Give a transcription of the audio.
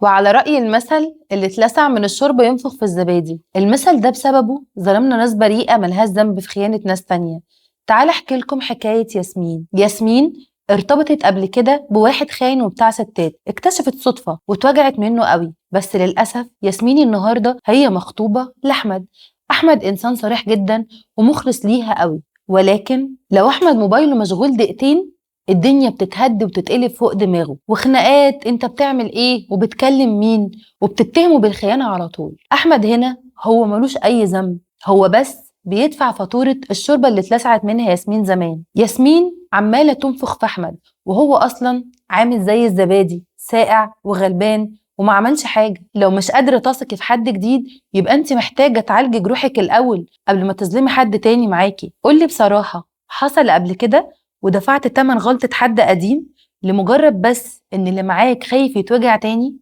وعلى رأي المثل اللي اتلسع من الشوربة ينفخ في الزبادي، المثل ده بسببه ظلمنا ناس بريئة ملهاش ذنب في خيانة ناس تانية. تعال احكي لكم حكاية ياسمين. ياسمين ارتبطت قبل كده بواحد خاين وبتاع ستات، اكتشفت صدفة واتوجعت منه قوي. بس للأسف ياسمين النهاردة هي مخطوبة لأحمد. أحمد إنسان صريح جدا ومخلص ليها قوي، ولكن لو أحمد موبايله مشغول دقيقتين الدنيا بتتهد وبتتقلب فوق دماغه، وخناقات انت بتعمل ايه وبتكلم مين، وبتتهمه بالخيانة على طول. احمد هنا هو ملوش اي ذنب، هو بس بيدفع فاتورة الشوربة اللي اتلسعت منها ياسمين زمان. ياسمين عمالة تنفخ في احمد وهو اصلا عامل زي الزبادي ساقع وغلبان وما عملش حاجة. لو مش قادرة تثقي في حد جديد يبقى انت محتاجة تعالجي جروحك الاول قبل ما تظلمي حد تاني معاكي. قولي بصراحة، حصل قبل كده ودفعت تمن غلطة حد قديم لمجرد بس ان اللي معاك خايف يتوجع تاني؟